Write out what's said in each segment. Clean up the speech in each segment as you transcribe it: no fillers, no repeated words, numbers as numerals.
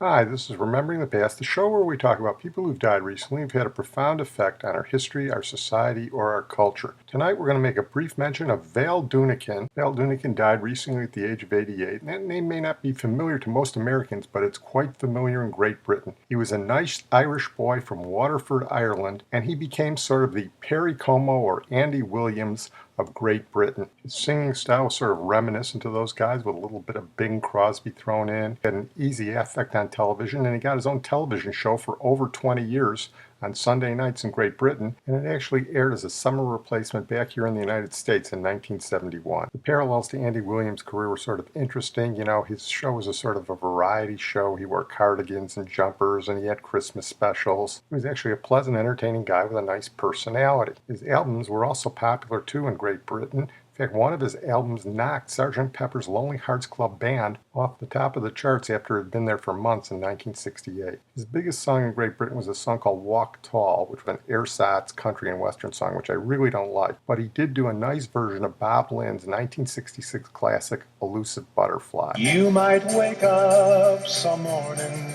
Hi, this is Remembering the Past, the show where we talk about people who've died recently who've had a profound effect on our history, our society, or our culture. Tonight we're going to make a brief mention of Val Doonican. Val Doonican died recently at the age of 88, and that name may not be familiar to most Americans, but it's quite familiar in Great Britain. He was a nice Irish boy from Waterford, Ireland, and he became sort of the Perry Como or Andy Williams of Great Britain. His singing style was sort of reminiscent of those guys with a little bit of Bing Crosby thrown in. He had an easy affect on television, and he got his own television show for over 20 years on Sunday nights in Great Britain, and it actually aired as a summer replacement back here in the United States in 1971. The parallels to Andy Williams' career were sort of interesting. You know, his show was a sort of a variety show. He wore cardigans and jumpers, and he had Christmas specials. He was actually a pleasant, entertaining guy with a nice personality. His albums were also popular too in Great Britain. In fact, one of his albums knocked Sgt. Pepper's Lonely Hearts Club Band off the top of the charts after it had been there for months in 1968. His biggest song in Great Britain was a song called Walk Tall, which was an ersatz country and western song, which I really don't like. But he did do a nice version of Bob Lynn's 1966 classic, Elusive Butterfly. You might wake up some morning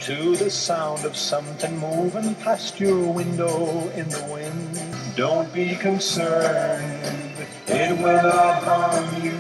to the sound of something moving past your window in the wind. Don't be concerned, it will not harm you.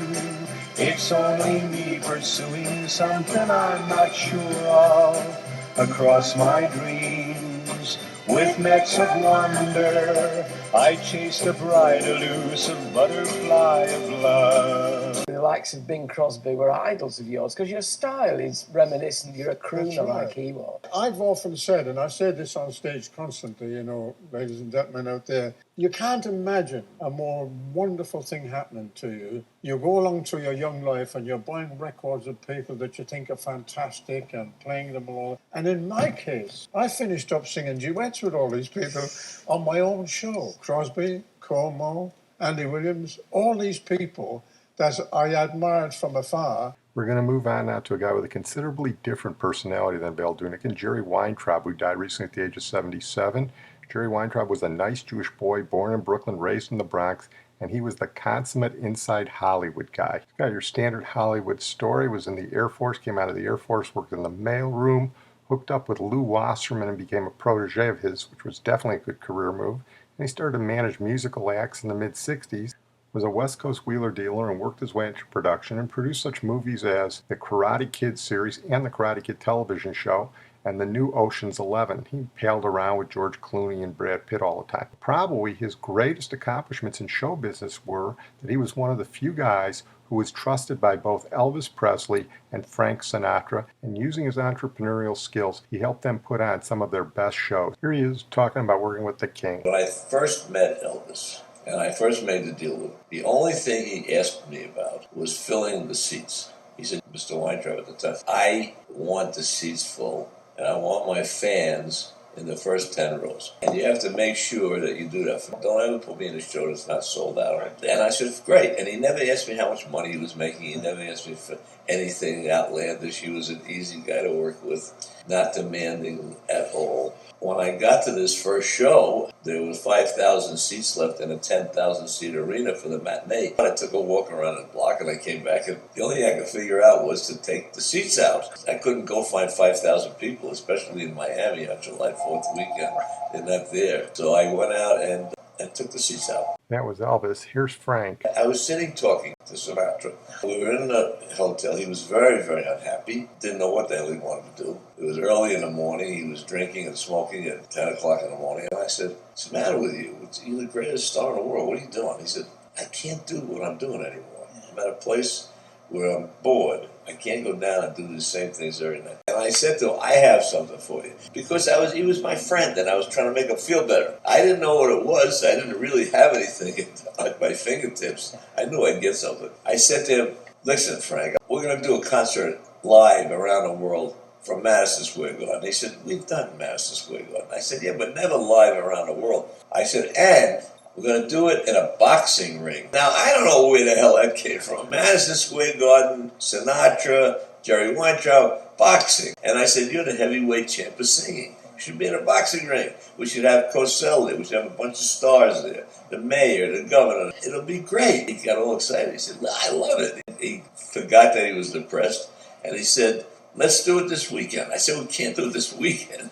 It's only me pursuing something I'm not sure of. Across my dreams, with nets of wonder, I chased a bright elusive butterfly of love. The likes of Bing Crosby were idols of yours because your style is reminiscent. You're a crooner like he was. I've often said, and I say this on stage constantly, you know, ladies and gentlemen out there, you can't imagine a more wonderful thing happening to you. You go along through your young life and you're buying records of people that you think are fantastic and playing them all. And in my case, I finished up singing duets with all these people on my own show. Crosby, Como, Andy Williams, all these people that I admired from afar. We're going to move on now to a guy with a considerably different personality than Val Doonican, Jerry Weintraub, who died recently at the age of 77. Jerry Weintraub was a nice Jewish boy, born in Brooklyn, raised in the Bronx, and he was the consummate inside Hollywood guy. He's got your standard Hollywood story, was in the Air Force, came out of the Air Force, worked in the mail room, hooked up with Lou Wasserman and became a protege of his, which was definitely a good career move. And he started to manage musical acts in the mid-60s. Was a West Coast wheeler dealer and worked his way into production and produced such movies as the Karate Kid series and the Karate Kid television show and the new Ocean's 11. He palled around with George Clooney and Brad Pitt all the time. Probably his greatest accomplishments in show business were that he was one of the few guys who was trusted by both Elvis Presley and Frank Sinatra, and using his entrepreneurial skills, he helped them put on some of their best shows. Here he is talking about working with the King. When I first met Elvis, and I first made the deal with him, the only thing he asked me about was filling the seats. He said, Mr. Weintraub at the time, I want the seats full, and I want my fans in the first 10 rows. And you have to make sure that you do that. Don't ever put me in a show that's not sold out. And I said, great. And he never asked me how much money he was making. He never asked me for anything outlandish. He was an easy guy to work with, not demanding at all. When I got to this first show, there was 5,000 seats left in a 10,000-seat arena for the matinee. I took a walk around the block and I came back, and the only thing I could figure out was to take the seats out. I couldn't go find 5,000 people, especially in Miami on July 4th weekend. They're not there. So I went out and took the seats out. That was Elvis. Here's Frank. I was sitting talking to Sinatra. We were in the hotel. He was very, very unhappy. Didn't know what the hell he wanted to do. It was early in the morning. He was drinking and smoking at 10 o'clock in the morning. And I said, what's the matter with you? You're the greatest star in the world. What are you doing? He said, I can't do what I'm doing anymore. I'm at a place where I'm bored. I can't go down and do the same things every night. And I said to him, I have something for you. Because he was my friend, and I was trying to make him feel better. I didn't know what it was. I didn't really have anything at my fingertips. I knew I'd get something. I said to him, listen, Frank, we're going to do a concert live around the world from Madison Square Garden. He said, we've done Madison Square Garden. I said, yeah, but never live around the world. I said, and we're going to do it in a boxing ring. Now, I don't know where the hell that came from. Madison Square Garden, Sinatra, Jerry Weintraub, boxing. And I said, you're the heavyweight champ of singing. You should be in a boxing ring. We should have Cosell there. We should have a bunch of stars there. The mayor, the governor. It'll be great. He got all excited. He said, I love it. He forgot that he was depressed. And he said, let's do it this weekend. I said, we can't do it this weekend.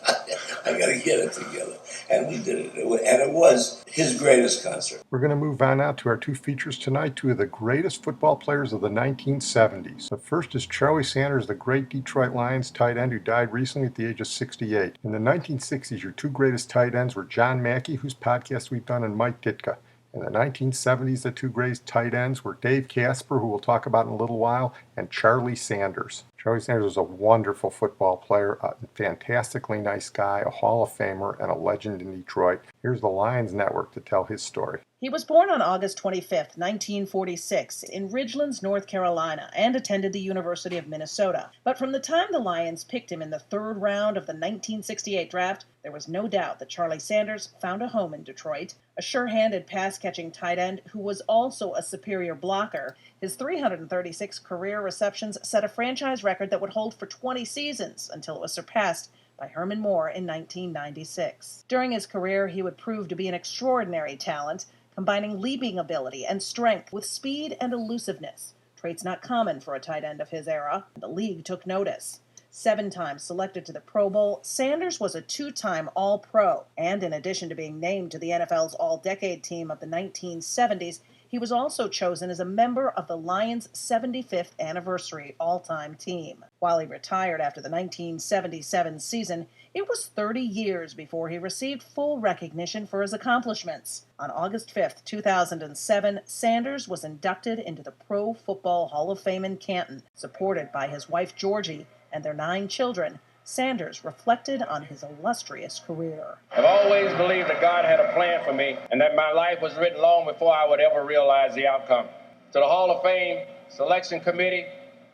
I got to get it together. And we did it. And it was his greatest concert. We're going to move on now to our two features tonight, two of the greatest football players of the 1970s. The first is Charlie Sanders, the great Detroit Lions tight end who died recently at the age of 68. In the 1960s, your two greatest tight ends were John Mackey, whose podcast we've done, and Mike Ditka. In the 1970s, the two greatest tight ends were Dave Casper, who we'll talk about in a little while, and Charlie Sanders. Charlie Sanders was a wonderful football player, a fantastically nice guy, a Hall of Famer, and a legend in Detroit. Here's the Lions Network to tell his story. He was born on August 25, 1946, in Ridgelands, North Carolina, and attended the University of Minnesota. But from the time the Lions picked him in the third round of the 1968 draft, there was no doubt that Charlie Sanders found a home in Detroit. A sure-handed pass-catching tight end who was also a superior blocker, his 336 career receptions set a franchise record that would hold for 20 seasons until it was surpassed by Herman Moore in 1996. During his career, he would prove to be an extraordinary talent, combining leaping ability and strength with speed and elusiveness, traits not common for a tight end of his era. The league took notice. 7 times selected to the Pro Bowl, Sanders was a 2-time All-Pro, and in addition to being named to the NFL's All-Decade Team of the 1970s, he was also chosen as a member of the Lions' 75th anniversary all-time team. While he retired after the 1977 season, it was 30 years before he received full recognition for his accomplishments. On August 5, 2007, Sanders was inducted into the Pro Football Hall of Fame in Canton. Supported by his wife Georgie and their 9 children, Sanders reflected on his illustrious career. I've always believed that God had a plan for me and that my life was written long before I would ever realize the outcome. To the Hall of Fame Selection Committee,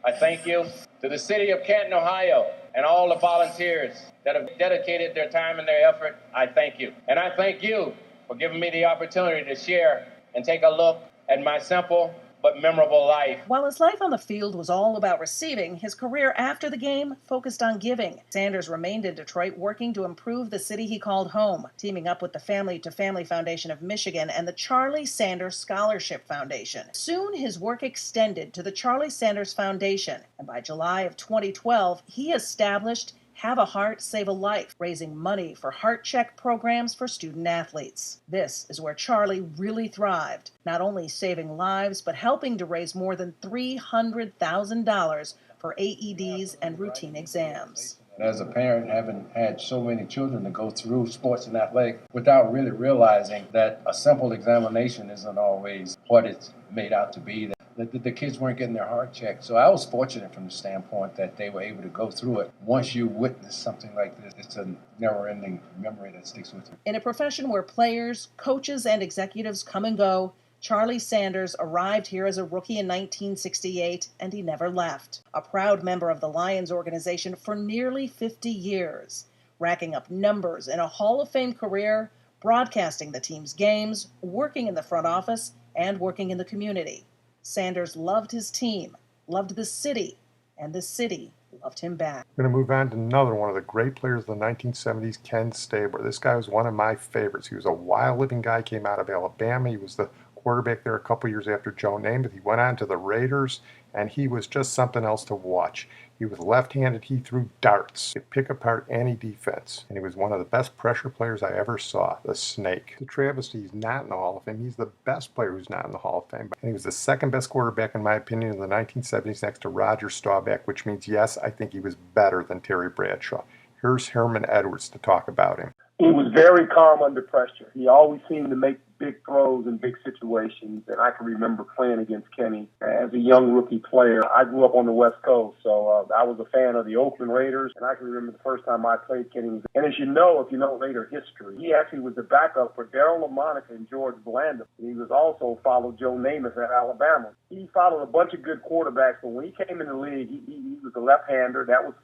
I thank you. To the city of Canton, Ohio, and all the volunteers that have dedicated their time and their effort, I thank you. And I thank you for giving me the opportunity to share and take a look at my simple but memorable life. While his life on the field was all about receiving, his career after the game focused on giving. Sanders remained in Detroit working to improve the city he called home, teaming up with the Family to Family Foundation of Michigan and the Charlie Sanders Scholarship Foundation. Soon his work extended to the Charlie Sanders Foundation, and by July of 2012, he established Have a Heart, Save a Life, raising money for heart check programs for student athletes. This is where Charlie really thrived, not only saving lives, but helping to raise more than $300,000 for AEDs and routine exams. As a parent, having had so many children to go through sports and athletic without really realizing that a simple examination isn't always what it's made out to be, the kids weren't getting their heart checked. So I was fortunate from the standpoint that they were able to go through it. Once you witness something like this, it's a never-ending memory that sticks with you. In a profession where players, coaches, and executives come and go, Charlie Sanders arrived here as a rookie in 1968, and he never left. A proud member of the Lions organization for nearly 50 years, racking up numbers in a Hall of Fame career, broadcasting the team's games, working in the front office, and working in the community. Sanders loved his team, loved the city, and the city loved him back. We're going to move on to another one of the great players of the 1970s, Ken Stabler. This guy was one of my favorites. He was a wild-living guy, came out of Alabama. He was the quarterback there a couple years after Joe Namath. He went on to the Raiders, and he was just something else to watch. He was left-handed. He threw darts. He could pick apart any defense. And he was one of the best pressure players I ever saw, the Snake. The travesty, he's not in the Hall of Fame. He's the best player who's not in the Hall of Fame. And he was the second best quarterback, in my opinion, in the 1970s next to Roger Staubach, which means, yes, I think he was better than Terry Bradshaw. Here's Herman Edwards to talk about him. He was very calm under pressure. He always seemed to make big throws in big situations, and I can remember playing against Kenny as a young rookie player. I grew up on the West Coast, so I was a fan of the Oakland Raiders, and I can remember the first time I played Kenny. And as you know, if you know Raider history, he actually was the backup for Darryl LaMonica and George Blanda. He was also followed Joe Namath at Alabama. He followed a bunch of good quarterbacks, but when he came in the league, he was a left-hander. That was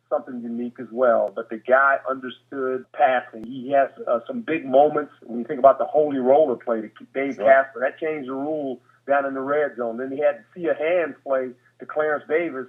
something unique as well, but the guy understood passing. He has some big moments. When you think about the holy roller play to Dave Casper, that changed the rule down in the red zone. Then he had to see a hands play to Clarence Davis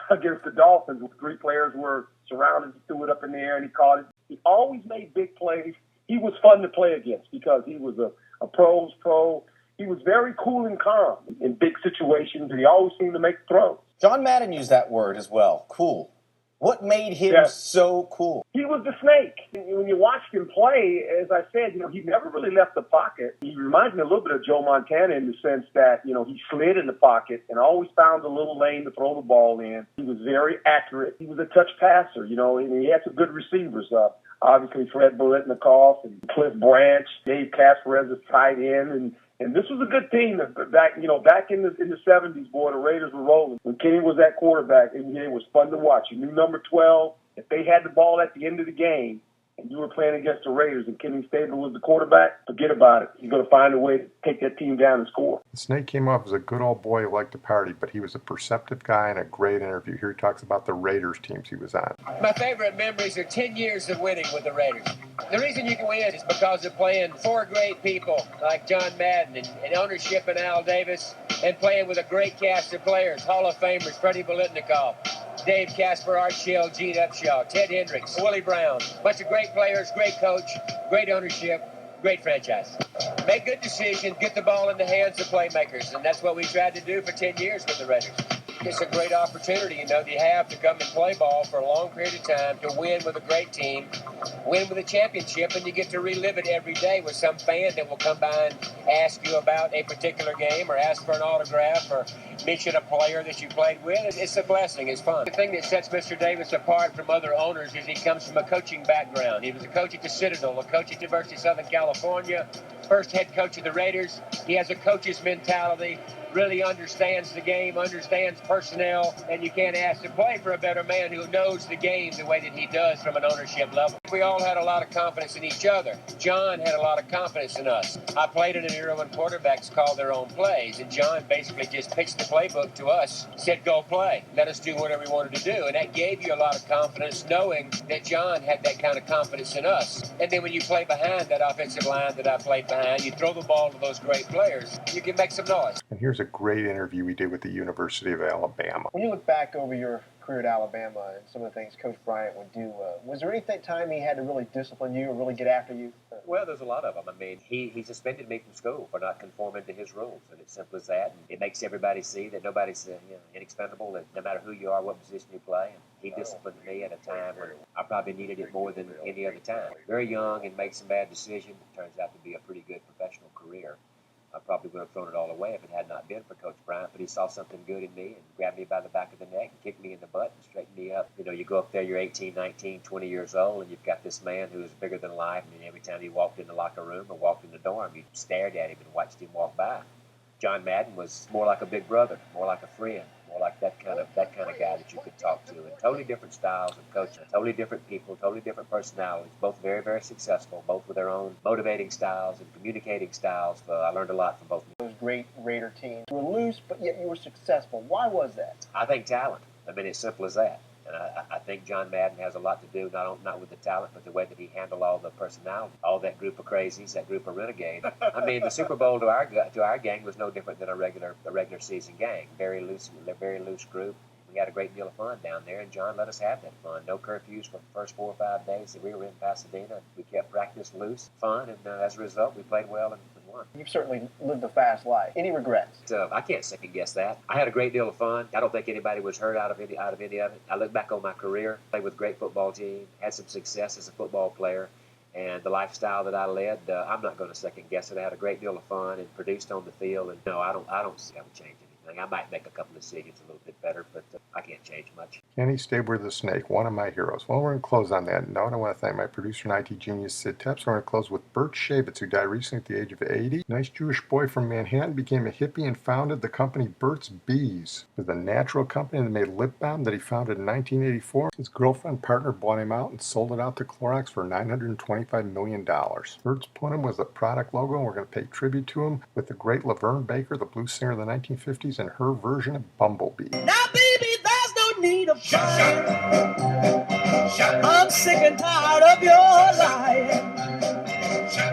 against the Dolphins. 3 players were surrounded. He threw it up in the air and he caught it. He always made big plays. He was fun to play against because he was a pro's pro. He was very cool and calm in big situations, and he always seemed to make throws. John Madden used that word as well, cool. What made him Yes. so cool? He was the snake. When you watched him play, as I said, he never really left the pocket. He reminds me a little bit of Joe Montana in the sense that, he slid in the pocket and always found a little lane to throw the ball in. He was very accurate. He was a touch passer, and he had some good receivers. Obviously, Fred Biletnikoff and Cliff Branch, Dave Kasparez as tight end, and this was a good team back in the 70s, boy, the Raiders were rolling. When Kenny was that quarterback, it was fun to watch. You knew number 12. If they had the ball at the end of the game and you were playing against the Raiders and Kenny Stabler was the quarterback, forget about it. You're going to find a way to take that team down and score. The Snake came off as a good old boy who liked to party, but he was a perceptive guy and a great interview. Here he talks about the Raiders teams he was on. My favorite memories are 10 years of winning with the Raiders. The reason you can win is because of playing four great people like John Madden and ownership and Al Davis, and playing with a great cast of players, Hall of Famers, Freddie Biletnikoff, Dave Casper, Art Shell, Gene Upshaw, Ted Hendricks, Willie Brown. Bunch of great players, great coach, great ownership, great franchise. Make good decisions, get the ball in the hands of playmakers, and that's what we tried to do for 10 years with the Raiders. It's a great opportunity, that you have to come and play ball for a long period of time, to win with a great team, win with a championship, and you get to relive it every day with some fan that will come by and ask you about a particular game or ask for an autograph or mention a player that you played with. It's a blessing. It's fun. The thing that sets Mr. Davis apart from other owners is he comes from a coaching background. He was a coach at the Citadel, a coach at the University of Southern California, first head coach of the Raiders. He has a coach's mentality, really understands the game, understands personnel, and you can't ask to play for a better man who knows the game the way that he does from an ownership level. We all had a lot of confidence in each other. John had a lot of confidence in us. I played in an era when quarterbacks called their own plays, and John basically just pitched the playbook to us, said, go play. Let us do whatever we wanted to do. And that gave you a lot of confidence, knowing that John had that kind of confidence in us. And then when you play behind that offensive line that I played behind, you throw the ball to those great players, you can make some noise. And here's a great interview we did with the University of Alabama. When you look back over your career at Alabama and some of the things Coach Bryant would do, was there any time he had to really discipline you or really get after you? Well, there's a lot of them. I mean, he suspended me from school for not conforming to his rules, and it's simple as that. And it makes everybody see that nobody's inexpendable, and no matter who you are, what position you play. And he disciplined me at a time when I probably needed it more than any other time. Very young and made some bad decisions. It turns out to be a pretty good professional career. I probably would have thrown it all away if it had not been for Coach Bryant, but he saw something good in me and grabbed me by the back of the neck and kicked me in the butt and straightened me up. You go up there, you're 18, 19, 20 years old, and you've got this man who is bigger than life. I mean, every time he walked in the locker room or walked in the dorm, you stared at him and watched him walk by. John Madden was more like a big brother, more like a friend, more like that kind of guy that you could talk to. And totally different styles of coaching, totally different people, totally different personalities, both very, very successful, both with their own motivating styles and communicating styles. I learned a lot from both. Those great Raider teams. You were loose, but yet you were successful. Why was that? I think talent. I mean, it's simple as that. And I think John Madden has a lot to do, not with the talent, but the way that he handled all the personality, all that group of crazies, that group of renegades. I mean, the Super Bowl to our gang was no different than a regular season gang. Very loose group. We had a great deal of fun down there, and John let us have that fun. No curfews for the first 4 or 5 days that we were in Pasadena. We kept practice loose, fun, and as a result, we played well and won. You've certainly lived a fast life. Any regrets? I can't second guess that. I had a great deal of fun. I don't think anybody was hurt out of any of it. I look back on my career, played with a great football team, had some success as a football player, and the lifestyle that I led, I'm not going to second guess it. I had a great deal of fun and produced on the field, and no, I don't see how to change anything. I might make a couple of decisions a little bit better, but I can't change much. Kenny Stabler the Snake, one of my heroes. Well, we're going to close on that note. I want to thank my producer and IT genius, Sid Tepps. We're going to close with Burt Shavitz, who died recently at the age of 80. Nice Jewish boy from Manhattan, became a hippie and founded the company Burt's Bees. It was a natural company that made lip balm that he founded in 1984. His girlfriend partner bought him out and sold it out to Clorox for $925 million. Burt's Punim was the product logo, and we're going to pay tribute to him with the great Laverne Baker, the blues singer of the 1950s, and her version of Bumblebee. Now, baby, there's no need of trying. I'm sick and tired of your lying.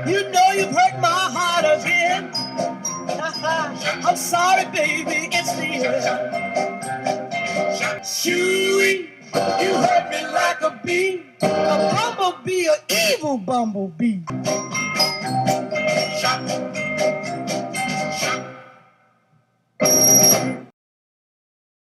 You know you've hurt my heart again. I'm sorry, baby, it's the end. Shooey, you hurt me like a bee. A bumblebee, an evil bumblebee. Shot.